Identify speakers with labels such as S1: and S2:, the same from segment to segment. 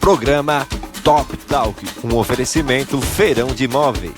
S1: Programa Top Talk, um oferecimento Feirão de Imóveis.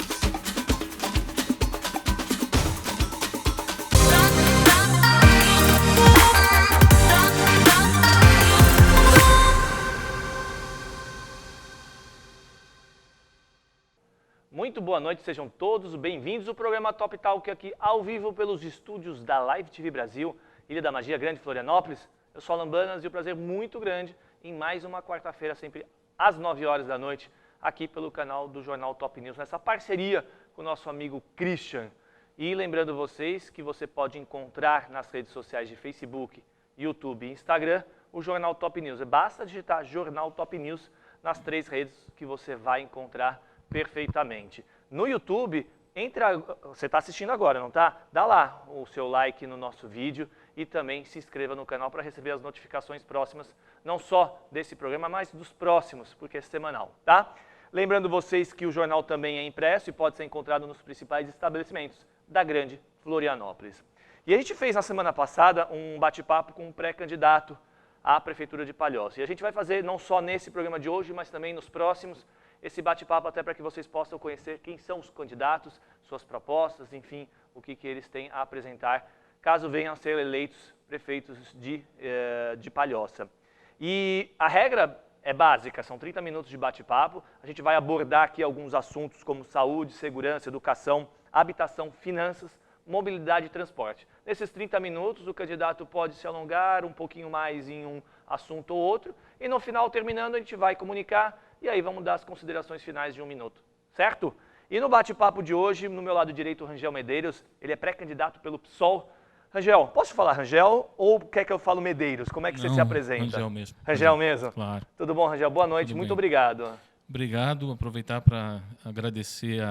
S2: Muito boa noite, sejam todos bem-vindos ao programa Top Talk aqui ao vivo pelos estúdios da Live TV Brasil, Ilha da Magia, Grande Florianópolis. Eu sou Alan Banas e o prazer muito grande em mais uma quarta-feira, sempre às 9 horas da noite, aqui pelo canal do Jornal Top News, nessa parceria com o nosso amigo Christian. E lembrando vocês que você pode encontrar nas redes sociais de Facebook, YouTube e Instagram o Jornal Top News. Basta digitar Jornal Top News nas 3 redes que você vai encontrar perfeitamente. No YouTube, você está assistindo agora, não está? Dá lá o seu like no nosso vídeo e também se inscreva no canal para receber as notificações próximas, não só desse programa, mas dos próximos, porque é semanal, tá? Lembrando vocês que o jornal também é impresso e pode ser encontrado nos principais estabelecimentos da Grande Florianópolis. E a gente fez na semana passada um bate-papo com um pré-candidato à Prefeitura de Palhoça. E a gente vai fazer não só nesse programa de hoje, mas também nos próximos, esse bate-papo até para que vocês possam conhecer quem são os candidatos, suas propostas, enfim, o que eles têm a apresentar, caso venham a ser eleitos prefeitos de Palhoça. E a regra é básica, são 30 minutos de bate-papo. A gente vai abordar aqui alguns assuntos como saúde, segurança, educação, habitação, finanças, mobilidade e transporte. Nesses 30 minutos, o candidato pode se alongar um pouquinho mais em um assunto ou outro, e no final, terminando, a gente vai comunicar, e aí vamos dar as considerações finais de 1 minuto, certo? E no bate-papo de hoje, no meu lado direito, o Rangel Medeiros, ele é pré-candidato pelo PSOL. Rangel, posso falar Rangel ou quer que eu fale Medeiros? Como é que você se apresenta?
S3: Rangel mesmo.
S2: Rangel mesmo?
S3: Claro.
S2: Tudo bom, Rangel? Boa noite, muito obrigado.
S3: Obrigado, aproveitar para agradecer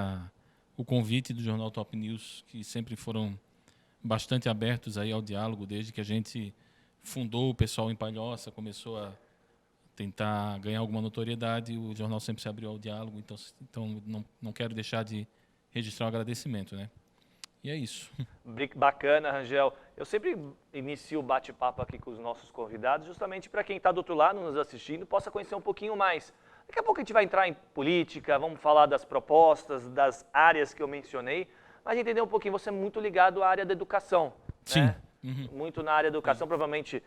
S3: o convite do Jornal Top News, que sempre foram bastante abertos aí ao diálogo, desde que a gente fundou o pessoal em Palhoça, começou a tentar ganhar alguma notoriedade, o jornal sempre se abriu ao diálogo, então não quero deixar de registrar o agradecimento, né? E é isso.
S2: Bacana, Rangel. Eu sempre inicio o bate-papo aqui com os nossos convidados, justamente para quem está do outro lado nos assistindo possa conhecer um pouquinho mais. Daqui a pouco a gente vai entrar em política, vamos falar das propostas, das áreas que eu mencionei, mas entender um pouquinho, você é muito ligado à área da educação.
S3: Sim.
S2: Né?
S3: Uhum.
S2: Muito na área da educação, provavelmente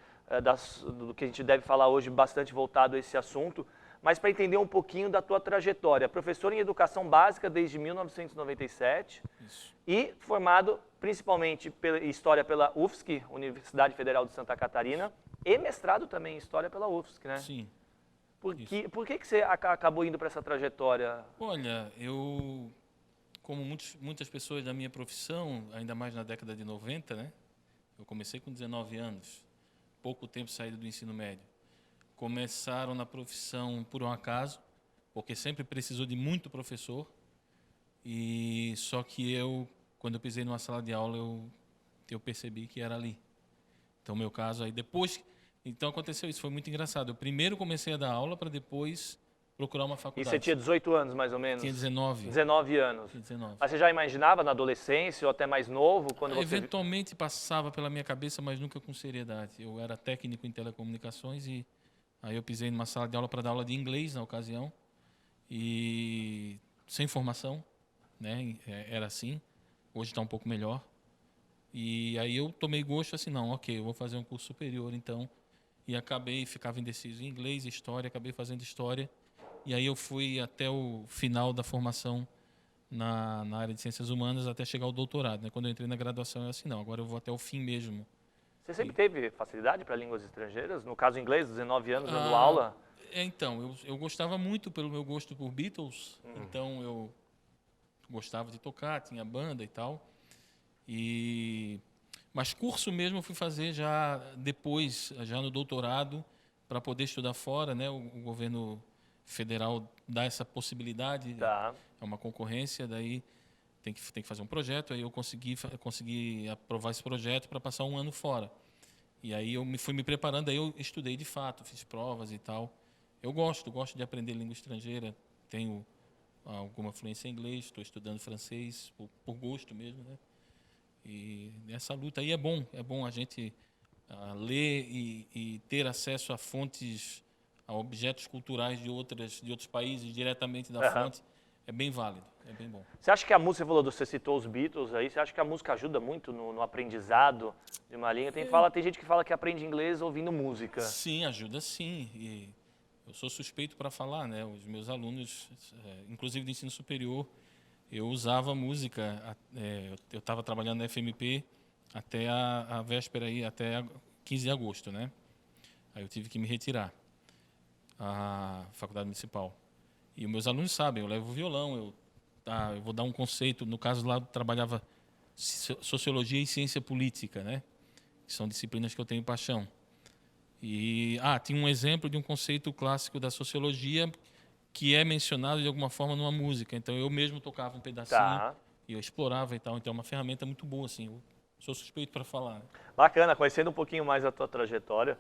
S2: do que a gente deve falar hoje, bastante voltado a esse assunto, mas para entender um pouquinho da tua trajetória. Professor em educação básica desde 1997
S3: Isso.
S2: e formado principalmente em História pela UFSC, Universidade Federal de Santa Catarina, e mestrado também em História pela UFSC, né?
S3: Sim.
S2: Por que você acabou indo para essa trajetória?
S3: Olha, eu, como muitas pessoas da minha profissão, ainda mais na década de 90, né? Eu comecei com 19 anos, pouco tempo saído do ensino médio. Começaram na profissão por um acaso, porque sempre precisou de muito professor, e só que quando eu pisei numa sala de aula, eu percebi que era ali. Então, meu caso aí, então aconteceu isso, foi muito engraçado. Eu primeiro comecei a dar aula para depois procurar uma
S2: E
S3: faculdade.
S2: você tinha 18 anos, mais ou menos?
S3: Tinha 19.
S2: 19 anos.
S3: Tinha 19.
S2: Mas você já imaginava na adolescência ou até mais novo? Quando você...
S3: Eventualmente passava pela minha cabeça, mas nunca com seriedade. Eu era técnico em telecomunicações e aí eu pisei numa sala de aula para dar aula de inglês na ocasião e sem formação, né? Era assim. Hoje está um pouco melhor. E aí eu tomei gosto assim, não, ok, eu vou fazer um curso superior então. E ficava indeciso em inglês, história, acabei fazendo história. E aí eu fui até o final da formação na área de ciências humanas até chegar ao doutorado, né? Quando eu entrei na graduação eu assim, não, agora eu vou até o fim mesmo.
S2: Você sempre teve facilidade para línguas estrangeiras? No caso inglês, 19 anos dando aula?
S3: Então, eu gostava muito pelo meu gosto por Beatles, então eu gostava de tocar, tinha banda e tal. Mas curso mesmo eu fui fazer já depois, já no doutorado, para poder estudar fora, né? O governo federal dá essa possibilidade,
S2: Tá.
S3: É uma concorrência, daí tem que fazer um projeto, aí eu consegui aprovar esse projeto para passar 1 ano fora. E aí eu fui me preparando, aí eu estudei de fato, fiz provas e tal. Eu gosto de aprender língua estrangeira, tenho alguma fluência em inglês, estou estudando francês, por gosto mesmo, né? E nessa luta aí é bom a gente ler e ter acesso a fontes a objetos culturais de outros países diretamente da fonte, é bem válido, é bem bom.
S2: Você acha que a música, você citou os Beatles aí, você acha que a música ajuda muito no aprendizado de uma língua? Tem gente que fala que aprende inglês ouvindo música.
S3: Sim, ajuda sim. E eu sou suspeito para falar, né? Os meus alunos, inclusive do ensino superior, eu usava música. Eu estava trabalhando na FMP até a véspera aí, até 15 de agosto, né? Aí eu tive que me retirar à faculdade municipal. E os meus alunos sabem, eu levo violão, eu vou dar um conceito. No caso lá, eu trabalhava sociologia e ciência política, né? Que são disciplinas que eu tenho paixão. E tinha um exemplo de um conceito clássico da sociologia que é mencionado de alguma forma numa música. Então eu mesmo tocava um pedacinho e eu explorava e tal. Então é uma ferramenta muito boa, assim. Eu sou suspeito para falar. Né?
S2: Bacana, conhecendo um pouquinho mais a tua trajetória.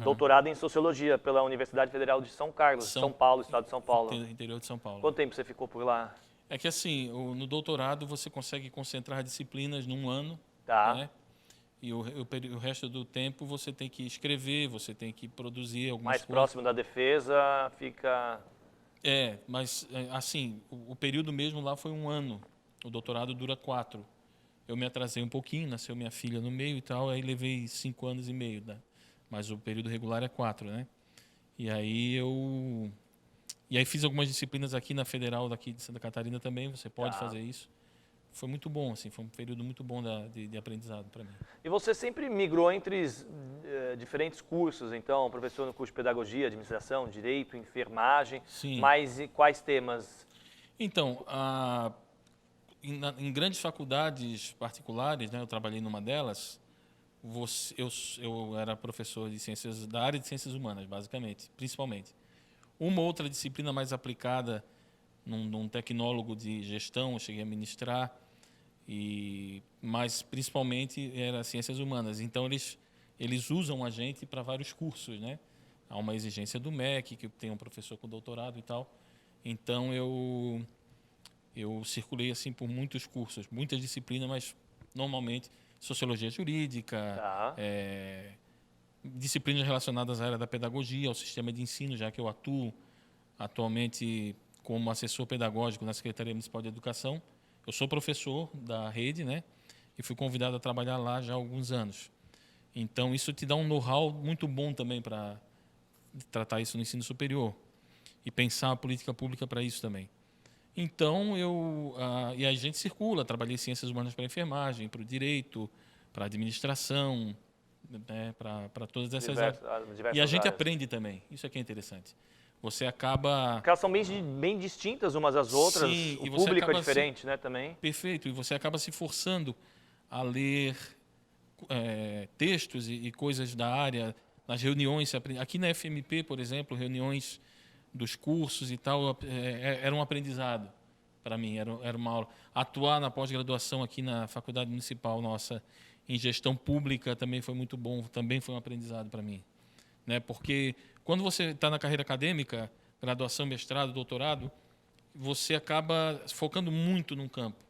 S2: Doutorado em Sociologia pela Universidade Federal de São Carlos, São Paulo, estado de São Paulo.
S3: Interior de São Paulo.
S2: Quanto tempo você ficou por lá?
S3: É que assim, no doutorado você consegue concentrar disciplinas num ano, né? E o resto do tempo você tem que escrever, você tem que produzir algumas
S2: mais
S3: coisas.
S2: Próximo da defesa fica...
S3: Mas assim, o período mesmo lá foi 1 ano. O doutorado dura 4. Eu me atrasei um pouquinho, nasceu minha filha no meio e tal, aí levei 5 anos e meio, né? Mas o período regular é 4, né? E aí fiz algumas disciplinas aqui na Federal daqui de Santa Catarina também, você pode fazer isso. Foi muito bom, assim, foi um período muito bom de aprendizado para mim.
S2: E você sempre migrou entre diferentes cursos, então, professor no curso de Pedagogia, Administração, Direito, Enfermagem,
S3: Sim.
S2: Mas quais temas?
S3: Então, em grandes faculdades particulares, né, eu trabalhei numa delas, eu era professor da área de ciências humanas, basicamente, principalmente. Uma outra disciplina mais aplicada num tecnólogo de gestão, eu cheguei a ministrar, mas principalmente era ciências humanas. Então eles usam a gente para vários cursos, né? Há uma exigência do MEC, que tem um professor com doutorado e tal. Então eu circulei assim por muitos cursos, muitas disciplinas, mas normalmente sociologia jurídica, disciplinas relacionadas à área da pedagogia, ao sistema de ensino, já que eu atuo atualmente como assessor pedagógico na Secretaria Municipal de Educação. Eu sou professor da rede, né? E fui convidado a trabalhar lá já há alguns anos. Então, isso te dá um know-how muito bom também para tratar isso no ensino superior e pensar a política pública para isso também. Então, e a gente circula, trabalhei ciências humanas para enfermagem, para o direito, para administração, né? Para todas essas áreas. E a gente aprende também, isso aqui é interessante. Você acaba...
S2: Porque elas são bem distintas umas das outras,
S3: Sim,
S2: o público é diferente, né, também.
S3: Perfeito, e você acaba se forçando a ler textos e coisas da área, nas reuniões. Aqui na FMP, por exemplo, reuniões dos cursos e tal, era um aprendizado para mim, era uma aula. Atuar na pós-graduação aqui na Faculdade Municipal nossa, em gestão pública, também foi muito bom, também foi um aprendizado para mim. Né? Porque quando você está na carreira acadêmica, graduação, mestrado, doutorado, você acaba focando muito num campo.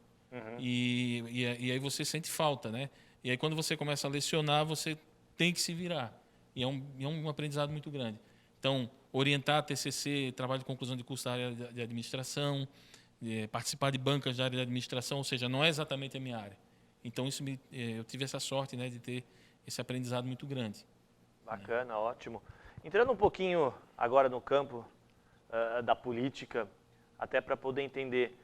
S3: E aí você sente falta, né? E aí quando você começa a lecionar, você tem que se virar. E é um aprendizado muito grande. Então, orientar a TCC, trabalho de conclusão de curso da área de administração, participar de bancas da área de administração, ou seja, não é exatamente a minha área. Então, eu tive essa sorte, né, de ter esse aprendizado muito grande.
S2: Bacana, ótimo. Entrando um pouquinho agora no campo da política, até para poder entender,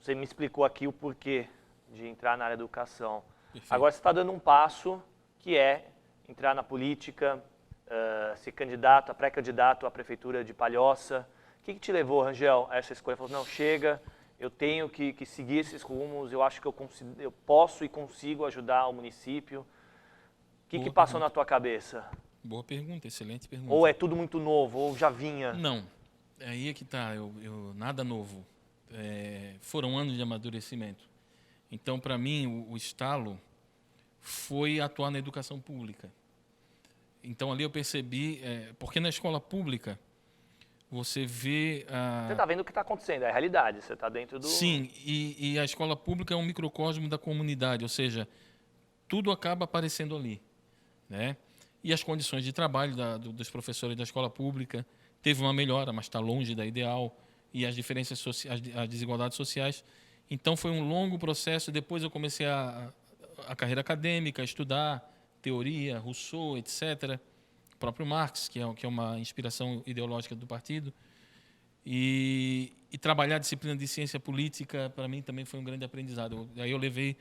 S2: você me explicou aqui o porquê de entrar na área da educação. Perfeito. Agora você está dando um passo que é entrar na política, ser candidato, pré-candidato à prefeitura de Palhoça. O que te levou, Rangel, a essa escolha? Falou, não, chega, eu tenho que seguir esses rumos, eu acho que eu posso e consigo ajudar o município. O que passou na tua cabeça?
S3: Boa pergunta, excelente pergunta.
S2: Ou é tudo muito novo, ou já vinha?
S3: Não, aí é que está, nada novo. Foram anos de amadurecimento. Então, para mim, o estalo foi atuar na educação pública. Então, ali eu percebi, porque na escola pública, você vê...
S2: Você está vendo o que está acontecendo, é a realidade, você está dentro do...
S3: Sim, e a escola pública é um microcosmo da comunidade, ou seja, tudo acaba aparecendo ali, né? E as condições de trabalho dos professores da escola pública teve uma melhora, mas está longe da ideal, e as diferenças sociais, as desigualdades sociais. Então foi um longo processo. Depois eu comecei a carreira acadêmica, a estudar teoria, Rousseau, etc. O próprio Marx, que é uma inspiração ideológica do partido. E trabalhar a disciplina de ciência política, para mim, também foi um grande aprendizado. Aí eu levei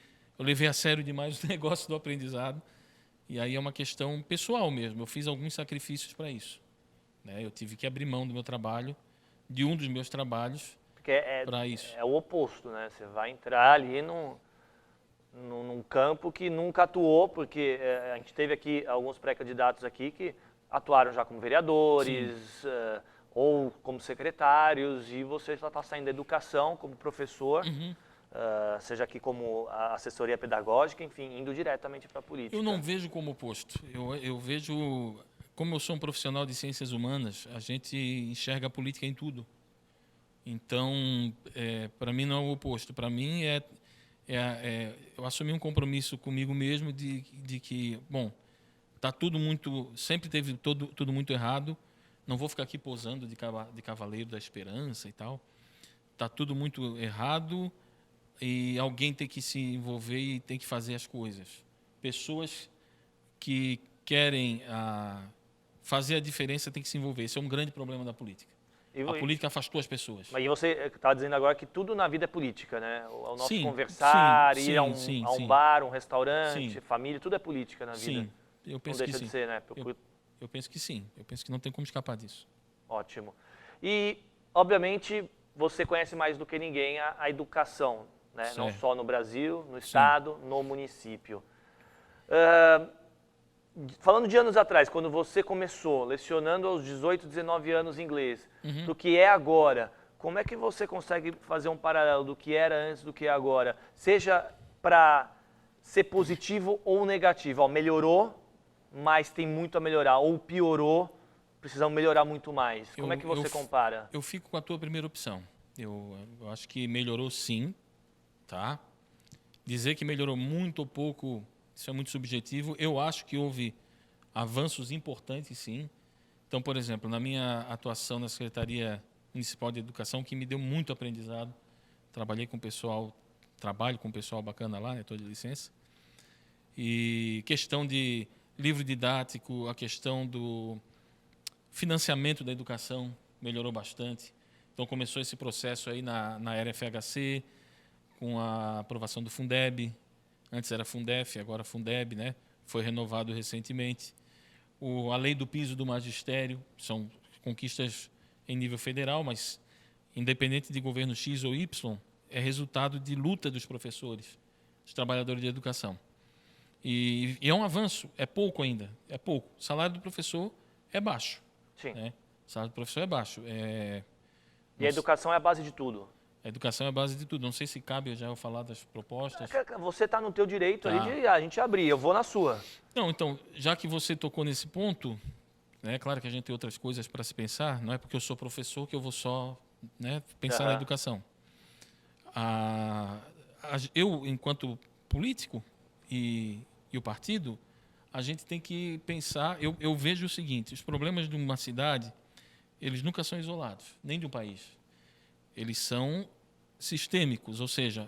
S3: a sério demais o negócio do aprendizado. E aí é uma questão pessoal mesmo. Eu fiz alguns sacrifícios para isso, né? Eu tive que abrir mão do meu trabalho, de um dos meus trabalhos,
S2: Porque
S3: para isso.
S2: é o oposto, né? Você vai entrar ali num campo que nunca atuou, porque a gente teve aqui alguns pré-candidatos aqui que atuaram já como vereadores ou como secretários, e você só está saindo da educação como professor, seja aqui como assessoria pedagógica, enfim, indo diretamente para a política.
S3: Eu não vejo como oposto. Eu vejo, como eu sou um profissional de ciências humanas, a gente enxerga a política em tudo. Então, para mim não é o oposto. Para mim eu assumi um compromisso comigo mesmo de que, bom, tá tudo muito, sempre teve tudo muito errado. Não vou ficar aqui posando de cavaleiro da esperança e tal. Tá tudo muito errado. E alguém tem que se envolver e tem que fazer as coisas. Pessoas que querem fazer a diferença têm que se envolver. Esse é um grande problema da política. A política afastou as pessoas.
S2: Mas você estava dizendo agora que tudo na vida é política, né? O nosso
S3: Sim,
S2: conversar,
S3: sim,
S2: ir a
S3: sim,
S2: um
S3: sim.
S2: bar, um restaurante,
S3: Sim.
S2: família, tudo é política na vida.
S3: Sim, eu penso
S2: Não
S3: que
S2: deixa de
S3: sim.
S2: ser, né?
S3: Eu penso que sim. Eu penso que não tem como escapar disso.
S2: Ótimo. E, obviamente, você conhece mais do que ninguém a educação, né? Não
S3: Certo.
S2: só no Brasil, no estado, no município. Falando de anos atrás, quando você começou lecionando aos 18, 19 anos inglês, do que é agora, como é que você consegue fazer um paralelo do que era antes do que é agora? Seja para ser positivo ou negativo. Ó, melhorou, mas tem muito a melhorar. Ou piorou, precisamos melhorar muito mais. Como é que você compara?
S3: Eu fico com a tua primeira opção. Eu acho que melhorou sim, tá? Dizer que melhorou muito ou pouco, isso é muito subjetivo. Eu acho que houve avanços importantes, sim. Então, por exemplo, na minha atuação na Secretaria Municipal de Educação, que me deu muito aprendizado, trabalho com pessoal bacana lá, né? Estou de licença. E questão de livro didático, a questão do financiamento da educação melhorou bastante. Então começou esse processo aí na era FHC, com a aprovação do Fundeb. Antes era Fundef, agora Fundeb, né? Foi renovado recentemente. A lei do piso do magistério, são conquistas em nível federal, mas independente de governo X ou Y, é resultado de luta dos professores, dos trabalhadores de educação. E é um avanço, é pouco ainda, é pouco. O salário do professor é baixo.
S2: Sim.
S3: Né? O salário do professor é baixo.
S2: E a educação é a base de tudo.
S3: A educação é a base de tudo. Não sei se cabe já eu falar das propostas.
S2: Você está no teu direito
S3: Tá.
S2: ali de a gente abrir, eu vou na sua.
S3: Não, então, já que você tocou nesse ponto, né, claro que a gente tem outras coisas para se pensar, não é porque eu sou professor que eu vou só, né, pensar na educação. Eu, enquanto político e o partido, a gente tem que pensar, eu vejo o seguinte, os problemas de uma cidade, eles nunca são isolados, nem de um país. Eles são sistêmicos, ou seja,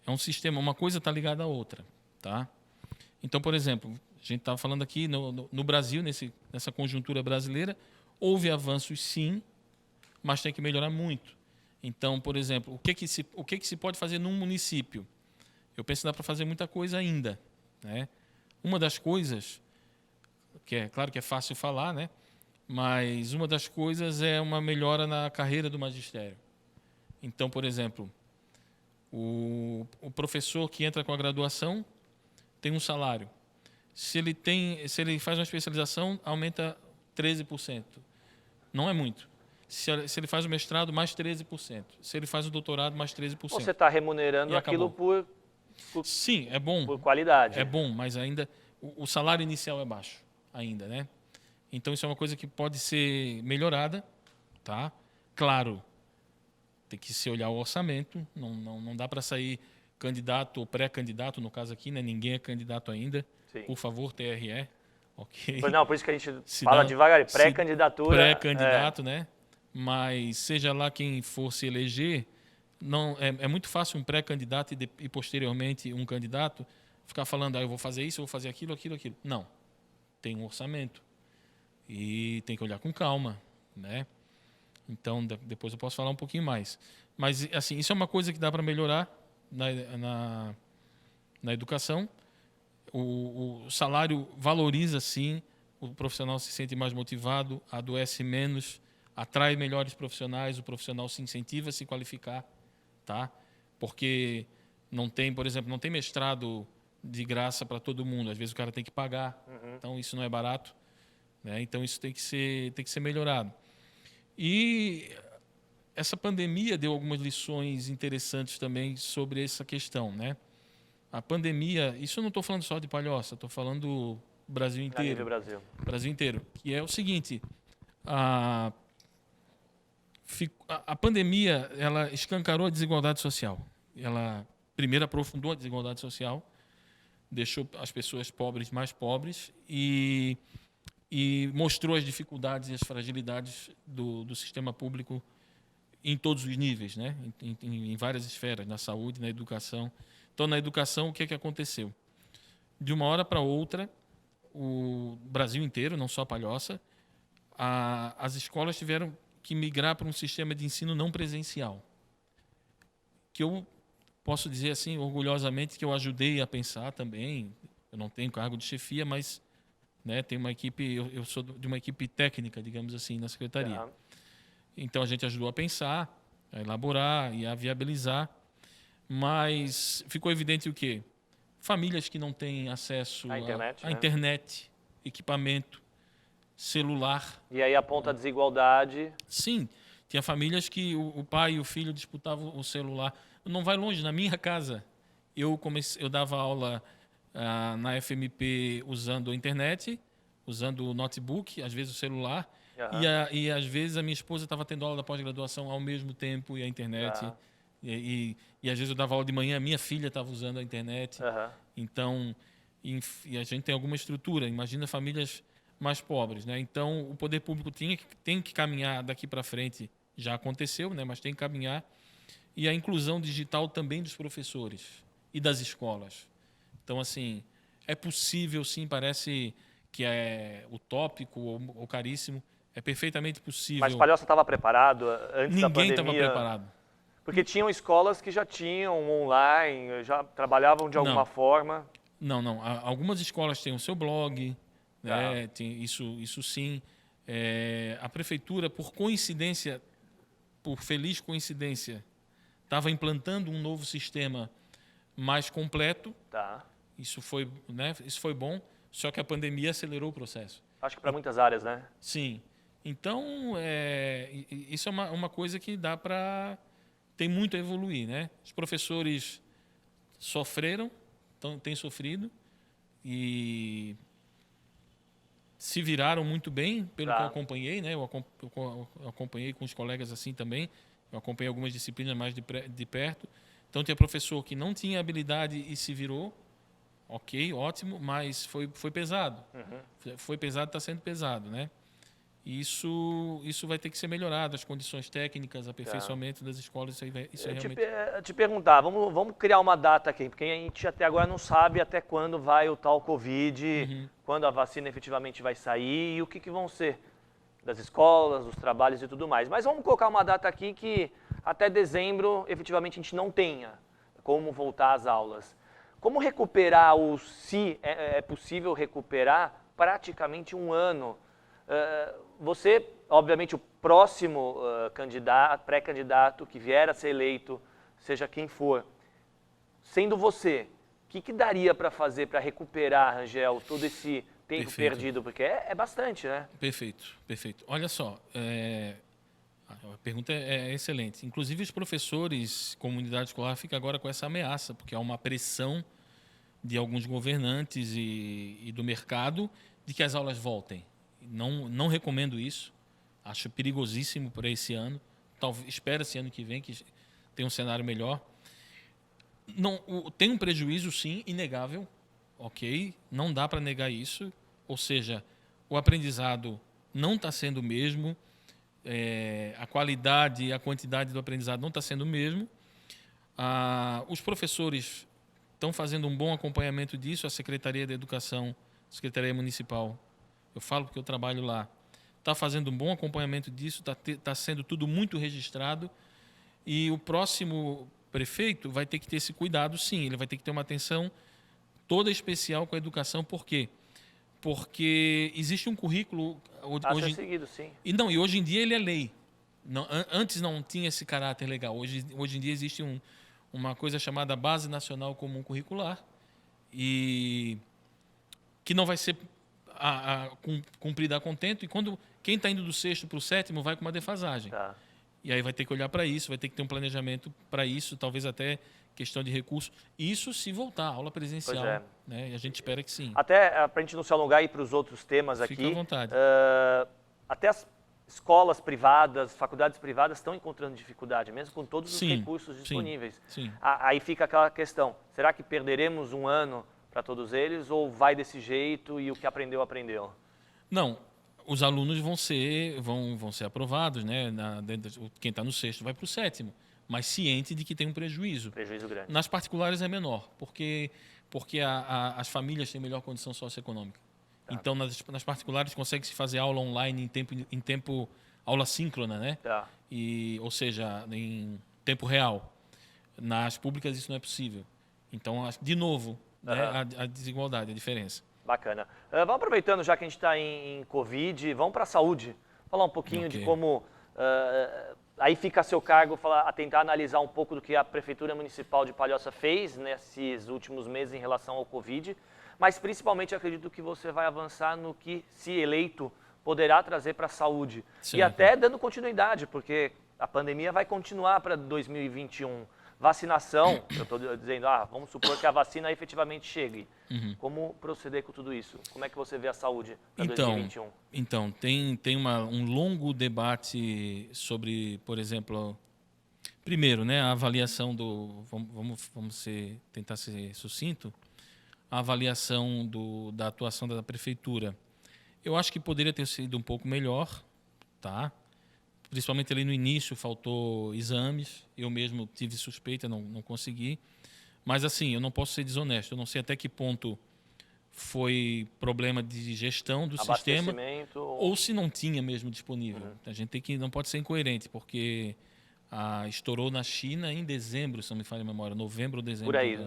S3: é um sistema, uma coisa está ligada à outra. Tá? Então, por exemplo, a gente estava falando aqui no Brasil, nessa conjuntura brasileira, houve avanços sim, mas tem que melhorar muito. Então, por exemplo, o que se pode fazer num município? Eu penso que dá para fazer muita coisa ainda. Né? Uma das coisas, que é claro que é fácil falar, né? Mas uma das coisas é uma melhora na carreira do magistério. Então, por exemplo, o professor que entra com a graduação tem um salário. Se ele faz uma especialização, aumenta 13%. Não é muito. Se ele faz o mestrado, mais 13%. Se ele faz o doutorado, mais 13%.
S2: Você está remunerando aquilo por
S3: Sim, é bom.
S2: Por qualidade.
S3: É bom, mas ainda o salário inicial é baixo ainda, né? Então isso é uma coisa que pode ser melhorada, tá? Claro, tem que se olhar o orçamento, não dá para sair candidato ou pré-candidato, no caso aqui, né? Ninguém é candidato ainda.
S2: Sim.
S3: Por favor, TRE, ok?
S2: Não, por isso que a gente
S3: Se
S2: fala
S3: dá-
S2: devagar,
S3: se-
S2: pré-candidatura.
S3: Pré-candidato, né? Mas seja lá quem for se eleger, não é muito fácil um pré-candidato e posteriormente um candidato ficar falando, eu vou fazer isso, eu vou fazer aquilo, aquilo, aquilo. Não. Tem um orçamento e tem que olhar com calma, né? Então, depois eu posso falar um pouquinho mais. Mas, assim, isso é uma coisa que dá para melhorar na educação. O salário valoriza, sim, o profissional se sente mais motivado, adoece menos, atrai melhores profissionais, o profissional se incentiva a se qualificar, tá? Porque não tem, por exemplo, não tem mestrado de graça para todo mundo. Às vezes o cara tem que pagar, então isso não é barato, né? Então isso tem que ser melhorado. E essa pandemia deu algumas lições interessantes também sobre essa questão, né? A pandemia, isso eu não estou falando só de Palhoça, estou falando do Brasil
S2: A nível
S3: inteiro.
S2: Brasil.
S3: Brasil inteiro. Que é o seguinte, a pandemia, ela escancarou a desigualdade social. Ela, primeiro, aprofundou a desigualdade social, deixou as pessoas pobres mais pobres e mostrou as dificuldades e as fragilidades do sistema público em todos os níveis, né? Em várias esferas, na saúde, na educação. Então, na educação, o que aconteceu? De uma hora para outra, o Brasil inteiro, não só Palhoça, as escolas tiveram que migrar para um sistema de ensino não presencial. Que eu posso dizer assim, orgulhosamente, que eu ajudei a pensar também. Eu não tenho cargo de chefia, mas, né, tem uma equipe, eu sou de uma equipe técnica, digamos assim, na secretaria.
S2: Tá.
S3: Então a gente ajudou a pensar, a elaborar e a viabilizar, mas ficou evidente o quê? Famílias que não têm acesso
S2: À internet,
S3: à
S2: né?
S3: internet, equipamento, celular.
S2: E aí aponta a desigualdade.
S3: Sim, tinha famílias que o pai e o filho disputavam o celular. Não vai longe, na minha casa, eu dava aula na FMP usando a internet, usando o notebook, às vezes o celular,
S2: Aham.
S3: e às vezes a minha esposa estava tendo aula da pós-graduação ao mesmo tempo e a internet.
S2: Tá.
S3: E às vezes eu dava aula de manhã, a minha filha estava usando a internet.
S2: Aham.
S3: Então, e a gente tem alguma estrutura. Imagina famílias mais pobres, né? Então, o poder público tem que caminhar daqui para frente. Já aconteceu, né? Mas tem que caminhar. E a inclusão digital também dos professores e das escolas. Então, assim, é possível, sim, parece que é utópico ou caríssimo. É perfeitamente possível.
S2: Mas Palhoça estava preparado antes da
S3: Ninguém
S2: pandemia?
S3: estava preparado.
S2: Porque tinham escolas que já tinham online, já trabalhavam de alguma
S3: Não.
S2: forma.
S3: Não. Algumas escolas têm o seu blog, né? Tem isso sim. A prefeitura, por coincidência, por feliz coincidência, estava implantando um novo sistema mais completo.
S2: Tá.
S3: Isso foi bom, só que a pandemia acelerou o processo.
S2: Acho que para muitas áreas, né?
S3: Sim. Então, isso é uma coisa que dá para... Tem muito a evoluir, né? Os professores sofreram, têm sofrido e se viraram muito bem, pelo que eu acompanhei, né? Eu acompanhei com os colegas assim também. Eu acompanhei algumas disciplinas mais de perto. Então, tinha professor que não tinha habilidade e se virou. Ok, ótimo, mas foi pesado. Foi pesado, está sendo pesado, né? Isso vai ter que ser melhorado, as condições técnicas, aperfeiçoamento das escolas, isso é realmente...
S2: Te perguntar, vamos criar uma data aqui, porque a gente até agora não sabe até quando vai o tal Covid, quando a vacina efetivamente vai sair e o que vão ser das escolas, dos trabalhos e tudo mais. Mas vamos colocar uma data aqui que até dezembro efetivamente a gente não tenha como voltar às aulas. Como recuperar se é possível recuperar praticamente um ano? Você, obviamente, o próximo pré-candidato que vier a ser eleito, seja quem for, sendo você, o que daria para fazer para recuperar, Rangel, todo esse tempo perdido? Porque é bastante, né?
S3: Perfeito. Olha só, a pergunta é excelente. Inclusive, os professores, comunidade escolar, ficam agora com essa ameaça, porque há uma pressão de alguns governantes e do mercado de que as aulas voltem. Não recomendo isso. Acho perigosíssimo para esse ano. Espera-se ano que vem que tenha um cenário melhor. Tem um prejuízo, sim, inegável. Ok? Não dá para negar isso. ou seja, o aprendizado não está sendo o mesmo, a qualidade e a quantidade do aprendizado não está sendo o mesmo. Os professores estão fazendo um bom acompanhamento disso, a Secretaria de Educação, Secretaria Municipal, eu falo porque eu trabalho lá, está fazendo um bom acompanhamento disso, está sendo tudo muito registrado, e o próximo prefeito vai ter que ter esse cuidado, sim, ele vai ter que ter uma atenção toda especial com a educação. Por quê? Porque existe um currículo
S2: Ser seguido, sim.
S3: E hoje em dia ele é lei. Antes não tinha esse caráter legal. Hoje em dia existe uma coisa chamada Base Nacional Comum Curricular, e que não vai ser cumprida a contento, e quando quem está indo do 6º para o 7º vai com uma defasagem.
S2: Tá.
S3: E aí vai ter que olhar para isso, vai ter que ter um planejamento para isso, talvez até questão de recurso. Isso se voltar, aula presencial.
S2: Pois é.
S3: Né? E a gente espera que sim.
S2: Até para a gente não se alongar e ir para os outros temas aqui.
S3: Fica à vontade.
S2: Até as escolas privadas, faculdades privadas estão encontrando dificuldade, mesmo com todos os recursos disponíveis.
S3: Sim.
S2: Aí fica aquela questão, será que perderemos um ano para todos eles ou vai desse jeito e o que aprendeu, aprendeu?
S3: Não, os alunos vão ser aprovados, né? Quem está no 6º vai para o 7º, mas ciente de que tem um prejuízo.
S2: Prejuízo grande.
S3: Nas particulares é menor, porque as famílias têm melhor condição socioeconômica. Tá. Então, nas particulares consegue-se fazer aula online em tempo aula síncrona, né?
S2: Tá.
S3: Ou seja, em tempo real. Nas públicas isso não é possível. Então, de novo, né, a desigualdade, a diferença.
S2: Bacana. Vamos aproveitando, já que a gente está em Covid, vamos para a saúde. Falar um pouquinho de como... aí fica a seu cargo a tentar analisar um pouco do que a Prefeitura Municipal de Palhoça fez nesses últimos meses em relação ao Covid, mas principalmente acredito que você vai avançar no que, se eleito, poderá trazer para a saúde. Certo. E até dando continuidade, porque a pandemia vai continuar para 2021. Vacinação, eu estou dizendo, vamos supor que a vacina efetivamente chegue. Como proceder com tudo isso? Como é que você vê a saúde para 2021?
S3: Então, tem um longo debate sobre, por exemplo, primeiro, né, a avaliação do... Vamos tentar ser sucinto. A avaliação da atuação da Prefeitura. Eu acho que poderia ter sido um pouco melhor, tá? Principalmente ali no início, faltou exames. Eu mesmo tive suspeita, não consegui. Mas, assim, eu não posso ser desonesto. Eu não sei até que ponto foi problema de gestão do sistema ou se não tinha mesmo disponível. A gente não pode ser incoerente, porque estourou na China em dezembro, se não me falha a memória, novembro ou dezembro.
S2: Por aí.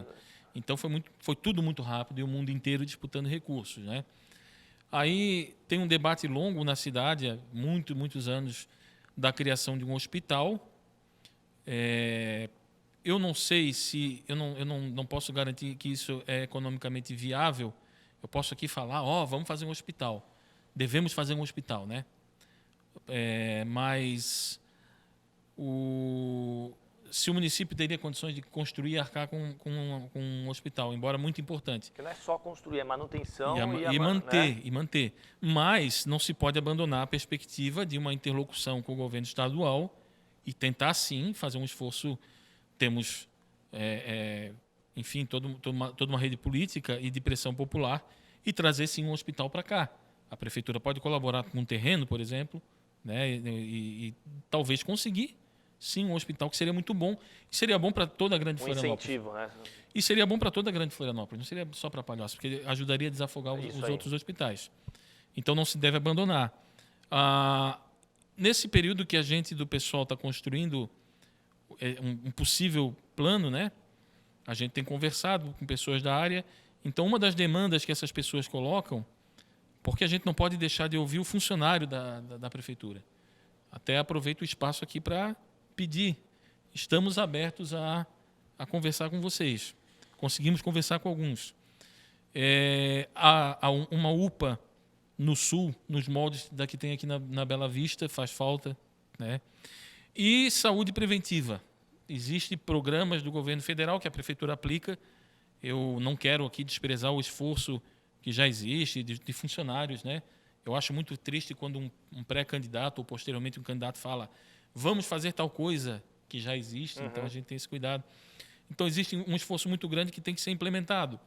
S3: Então, foi tudo muito rápido e o mundo inteiro disputando recursos, né? Aí tem um debate longo na cidade, há muitos anos, da criação de um hospital. Eu não sei se... Eu não posso garantir que isso é economicamente viável. Eu posso aqui falar, vamos fazer um hospital. Devemos fazer um hospital, né? Mas se o município teria condições de construir e arcar com um hospital, embora muito importante.
S2: Porque não é só construir, é manutenção
S3: e manter. Mas não se pode abandonar a perspectiva de uma interlocução com o governo estadual e tentar, sim, fazer um esforço. Temos, enfim, toda uma rede política e de pressão popular e trazer, sim, um hospital para cá. A prefeitura pode colaborar com um terreno, por exemplo, né, e talvez conseguir, sim, um hospital que seria muito bom. E seria bom para toda a Grande Florianópolis.
S2: Incentivo, né?
S3: E seria bom para toda a Grande Florianópolis, não seria só para Palhoça, porque ajudaria a desafogar os outros hospitais. Então não se deve abandonar. Nesse período que a gente do pessoal está construindo um possível plano, né? A gente tem conversado com pessoas da área. Então uma das demandas que essas pessoas colocam, porque a gente não pode deixar de ouvir o funcionário da prefeitura. Até aproveito o espaço aqui para pedir. Estamos abertos a conversar com vocês. Conseguimos conversar com alguns. Há uma UPA no sul, nos moldes da que tem aqui na Bela Vista, faz falta, né? E saúde preventiva. Existem programas do governo federal que a prefeitura aplica. Eu não quero aqui desprezar o esforço que já existe de funcionários, né? Eu acho muito triste quando um pré-candidato ou posteriormente um candidato fala vamos fazer tal coisa que já existe, então a gente tem esse cuidado. Então existe um esforço muito grande que tem que ser implementado.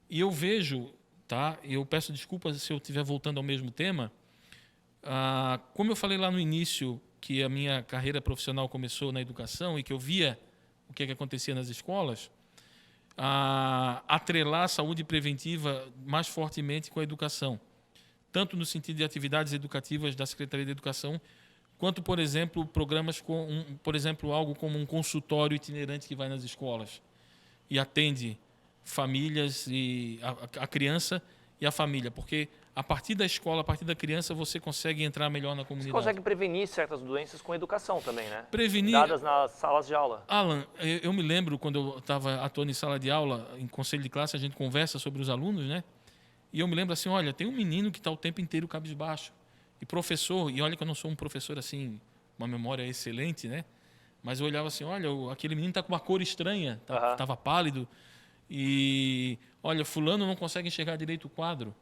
S3: E eu vejo tá? Eu peço desculpas se eu estiver voltando ao mesmo tema. Como eu falei lá no início, que a minha carreira profissional começou na educação e que eu via o que acontecia nas escolas, atrelar a saúde preventiva mais fortemente com a educação, tanto no sentido de atividades educativas da Secretaria de Educação, quanto, por exemplo, programas por exemplo, algo como um consultório itinerante que vai nas escolas e atende famílias e a criança e a família, porque a partir da escola, a partir da criança, você consegue entrar melhor na
S2: Você
S3: comunidade.
S2: consegue prevenir certas doenças com educação também, né?
S3: Prevenir.
S2: Dadas nas salas de aula.
S3: Alan, eu me lembro quando eu estava atuando em sala de aula, em conselho de classe, a gente conversa sobre os alunos, né? E eu me lembro assim, olha, tem um menino que está o tempo inteiro cabisbaixo. E professor, e olha que eu não sou um professor assim, uma memória excelente, né? Mas eu olhava assim, olha, aquele menino está com uma cor estranha, estava pálido. E, olha, fulano não consegue enxergar direito o quadro.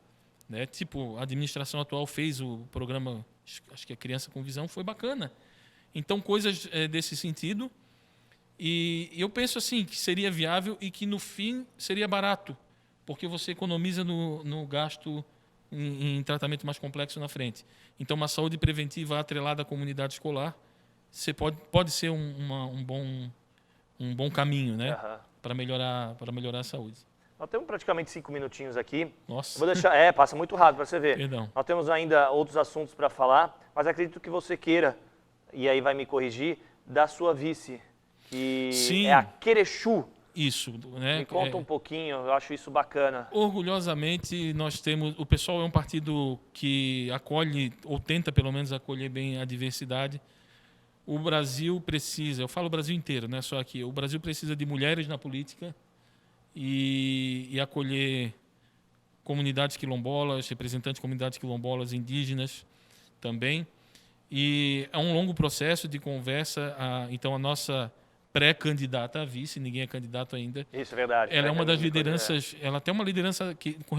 S3: Né? Tipo, a administração atual fez o programa, acho que é Criança com Visão, foi bacana. Então, coisas desse sentido. E eu penso assim, que seria viável e que no fim seria barato, porque você economiza no gasto em tratamento mais complexo na frente. Então, uma saúde preventiva atrelada à comunidade escolar pode ser um bom caminho, né? Para melhorar a saúde.
S2: Nós temos praticamente 5 minutinhos aqui.
S3: Nossa.
S2: Vou deixar, passa muito rápido para você ver.
S3: Perdão.
S2: Nós temos ainda outros assuntos para falar, mas acredito que você queira, e aí vai me corrigir, da sua vice, que
S3: Sim.
S2: é a Querechu.
S3: Isso, né?
S2: Me conta um pouquinho, eu acho isso bacana.
S3: Orgulhosamente, nós temos... O PSOL é um partido que acolhe, ou tenta pelo menos acolher bem a diversidade. O Brasil precisa, eu falo o Brasil inteiro, não é só aqui, o Brasil precisa de mulheres na política e acolher comunidades quilombolas, representantes de comunidades quilombolas, indígenas também. E é um longo processo de conversa. Então, a nossa pré-candidata a vice, ninguém é candidato ainda.
S2: Isso, é verdade.
S3: Ela é uma das lideranças, ela tem uma liderança com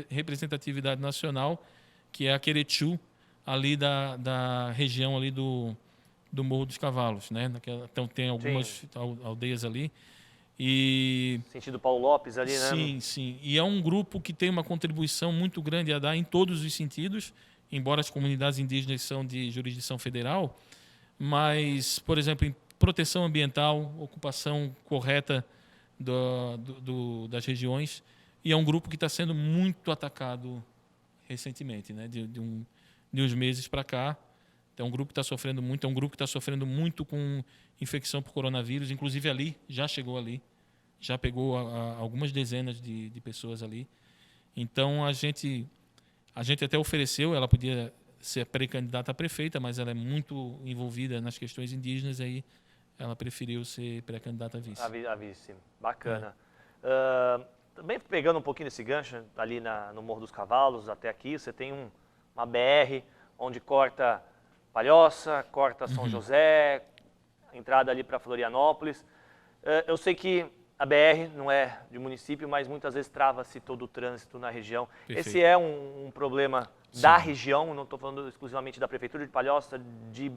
S3: representatividade nacional, que é a Querechu, ali da região ali do Morro dos Cavalos, né? Então tem algumas aldeias ali.
S2: Sentido Paulo Lopes ali, né?
S3: Sim, sim. E é um grupo que tem uma contribuição muito grande a dar em todos os sentidos, embora as comunidades indígenas são de jurisdição federal, mas, por exemplo, em proteção ambiental, ocupação correta das regiões, e é um grupo que está sendo muito atacado recentemente, né? De uns meses para cá. É um grupo que está sofrendo muito, com infecção por coronavírus, inclusive ali, já chegou ali, já pegou algumas dezenas de pessoas ali. Então, a gente até ofereceu, ela podia ser pré-candidata a prefeita, mas ela é muito envolvida nas questões indígenas, aí ela preferiu ser pré-candidata a vice.
S2: A vice, bacana. Também pegando um pouquinho desse gancho, ali no Morro dos Cavalos, até aqui, você tem uma BR onde corta Palhoça, corta São José, entrada ali para Florianópolis. Eu sei que a BR não é de município, mas muitas vezes trava-se todo o trânsito na região.
S3: Perfeito.
S2: Esse é um problema da região, não estou falando exclusivamente da Prefeitura de Palhoça, de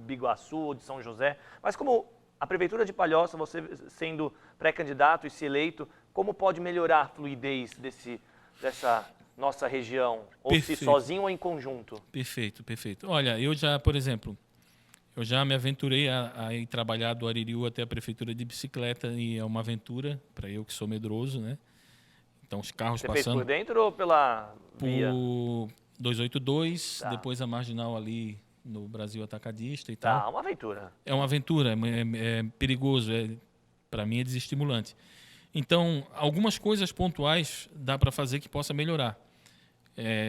S2: Biguaçu ou de São José, mas como a Prefeitura de Palhoça, você sendo pré-candidato e se eleito, como pode melhorar a fluidez dessa nossa região, ou se sozinho ou em conjunto?
S3: Perfeito, perfeito. Olha, por exemplo, eu já me aventurei a ir trabalhar do Aririu até a prefeitura de bicicleta, e é uma aventura para eu que sou medroso, né? Então os carros passando... Você
S2: fez por dentro ou pela via?
S3: Por 282, depois a marginal ali no Brasil Atacadista e
S2: tal.
S3: tal.
S2: Uma aventura.
S3: É uma aventura, é perigoso, para mim é desestimulante. Então, algumas coisas pontuais dá para fazer que possa melhorar.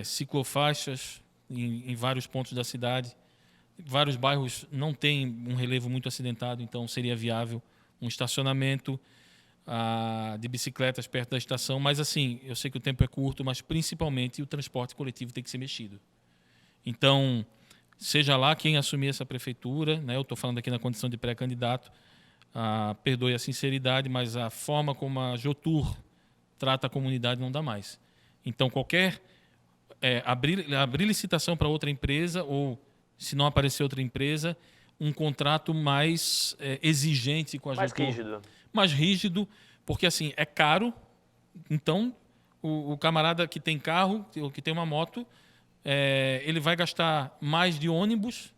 S3: Ciclofaixas em vários pontos da cidade. Vários bairros não têm um relevo muito acidentado, então seria viável um estacionamento de bicicletas perto da estação. Mas, assim, eu sei que o tempo é curto, mas principalmente o transporte coletivo tem que ser mexido. Então, seja lá quem assumir essa prefeitura, né, eu estou falando aqui na condição de pré-candidato, perdoe a sinceridade, mas a forma como a Jotur trata a comunidade não dá mais. Então, abrir licitação para outra empresa, ou, se não aparecer outra empresa, um contrato mais exigente com a Jotur.
S2: Mais rígido.
S3: Mais rígido, porque assim, é caro, então o camarada que tem carro, ou que tem uma moto, ele vai gastar mais de ônibus,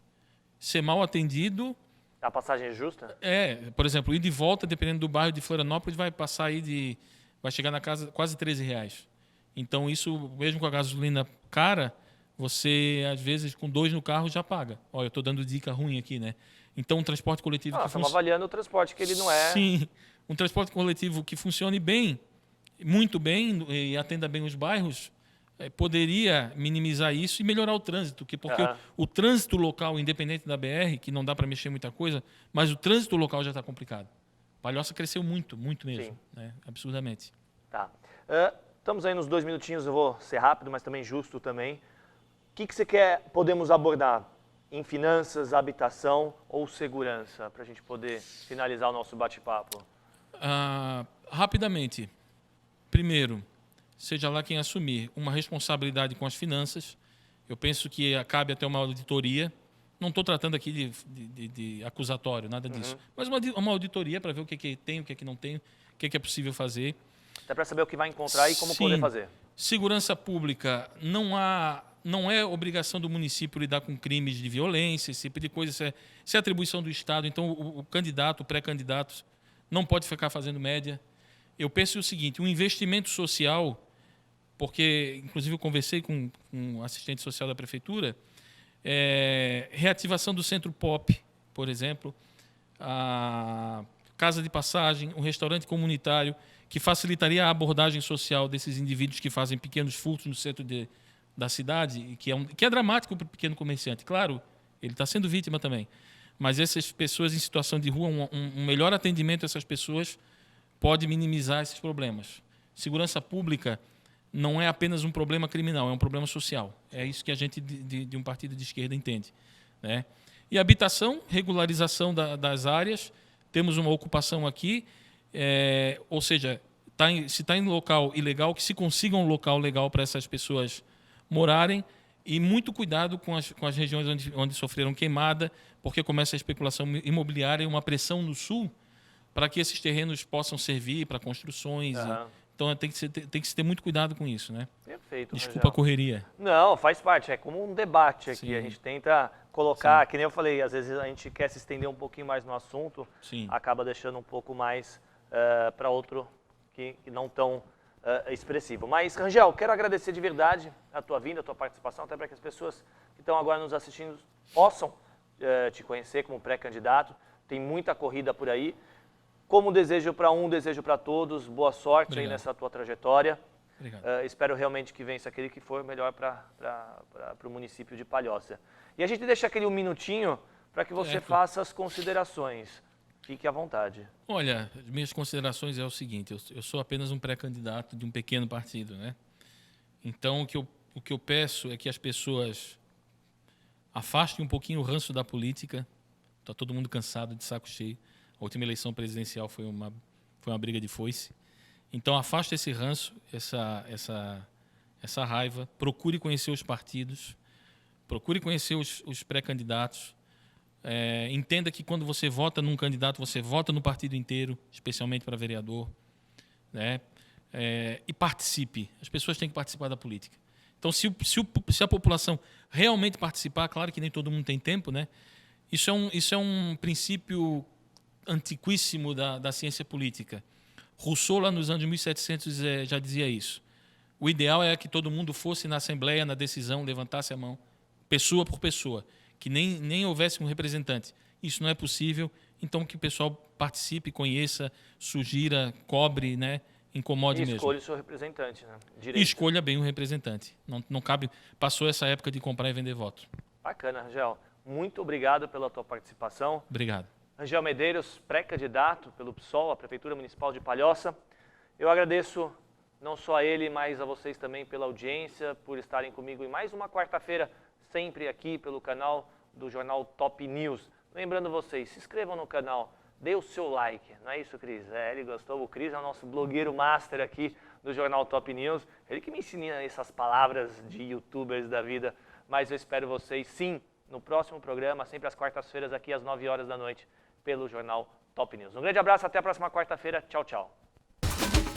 S3: ser mal atendido.
S2: A passagem é justa?
S3: Por exemplo, ir de volta, dependendo do bairro de Florianópolis, vai passar aí vai chegar na casa quase R$13. Então, isso, mesmo com a gasolina cara, você, às vezes, com 2 no carro, já paga. Olha, eu estou dando dica ruim aqui, né? Então, um transporte coletivo que
S2: estamos avaliando o transporte, que ele não é...
S3: Sim, um transporte coletivo que funcione bem, muito bem, e atenda bem os bairros, poderia minimizar isso e melhorar o trânsito. Porque o trânsito local, independente da BR, que não dá para mexer muita coisa, mas o trânsito local já está complicado. Palhoça cresceu muito, muito mesmo, né? Absurdamente.
S2: Tá. Estamos aí nos 2 minutinhos, eu vou ser rápido, mas também justo também. O que você podemos abordar em finanças, habitação ou segurança, para a gente poder finalizar o nosso bate-papo?
S3: Rapidamente. Primeiro, seja lá quem assumir uma responsabilidade com as finanças, eu penso que cabe até uma auditoria. Não estou tratando aqui de acusatório, nada disso. Mas uma auditoria para ver o que tem, o que não tem, o que é possível fazer.
S2: Até para saber o que vai encontrar e como poder fazer.
S3: Segurança pública, não é obrigação do município lidar com crimes de violência, esse tipo de coisa, isso é atribuição do Estado. Então, o candidato, o pré-candidato, não pode ficar fazendo média. Eu penso o seguinte, um investimento social, porque, inclusive, eu conversei com um assistente social da prefeitura, reativação do Centro Pop, por exemplo, a casa de passagem, um restaurante comunitário, que facilitaria a abordagem social desses indivíduos que fazem pequenos furtos no centro da cidade, que é dramático para o pequeno comerciante. Claro, ele está sendo vítima também. Mas essas pessoas em situação de rua, um melhor atendimento a essas pessoas pode minimizar esses problemas. Segurança pública não é apenas um problema criminal, é um problema social. É isso que a gente, de um partido de esquerda, entende, né? E habitação, regularização das áreas. Temos uma ocupação aqui, ou seja, se está em local ilegal, que se consiga um local legal para essas pessoas morarem. E muito cuidado com as regiões onde sofreram queimada, porque começa a especulação imobiliária e uma pressão no sul para que esses terrenos possam servir para construções. Então tem que se ter muito cuidado com isso, né?
S2: Perfeito.
S3: Desculpa a correria.
S2: Não, faz parte. É como um debate aqui.
S3: Sim.
S2: A gente tenta colocar, que nem eu falei, às vezes a gente quer se estender um pouquinho mais no assunto, acaba deixando um pouco mais para outro que não tão expressivo. Mas, Rangel, quero agradecer de verdade a tua vinda, a tua participação, até para que as pessoas que estão agora nos assistindo possam te conhecer como pré-candidato. Tem muita corrida por aí. Como desejo para desejo para todos. Boa sorte aí nessa tua trajetória. Espero realmente que vença aquele que for melhor para o município de Palhoça. E a gente deixa aquele 1 minutinho para que você faça as considerações. Fique à vontade.
S3: Olha, as minhas considerações é o seguinte, eu sou apenas um pré-candidato de um pequeno partido, né? Então, o que eu peço é que as pessoas afastem um pouquinho o ranço da política. Está todo mundo cansado, de saco cheio. A última eleição presidencial foi uma briga de foice. Então, afaste esse ranço, essa raiva. Procure conhecer os partidos. Procure conhecer os pré-candidatos. Entenda que quando você vota num candidato, você vota no partido inteiro, especialmente para vereador, né? E participe. As pessoas têm que participar da política. Então, se a população realmente participar, claro que nem todo mundo tem tempo, né? Isso é um princípio antiquíssimo da ciência política. Rousseau, lá nos anos 1700, já dizia isso. O ideal é que todo mundo fosse na Assembleia, na decisão, levantasse a mão, pessoa por pessoa, que nem houvesse um representante. Isso não é possível, então que o pessoal participe, conheça, sugira, cobre, né? Incomode mesmo.
S2: Escolha o seu representante, né?
S3: E escolha bem o representante. Não cabe, passou essa época de comprar e vender voto.
S2: Bacana, Rangel. Muito obrigado pela tua participação.
S3: Obrigado.
S2: Rangel Medeiros, pré-candidato pelo PSOL, a Prefeitura Municipal de Palhoça. Eu agradeço não só a ele, mas a vocês também pela audiência, por estarem comigo em mais uma quarta-feira, sempre aqui pelo canal do Jornal Top News. Lembrando vocês, se inscrevam no canal, dê o seu like, não é isso, Cris? Ele gostou, o Cris é o nosso blogueiro master aqui do Jornal Top News, ele que me ensina essas palavras de youtubers da vida, mas eu espero vocês, sim, no próximo programa, sempre às quartas-feiras, aqui às 9 horas da noite, pelo Jornal Top News. Um grande abraço, até a próxima quarta-feira, tchau, tchau.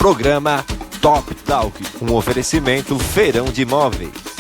S1: Programa Top Talk, um oferecimento Feirão de Imóveis.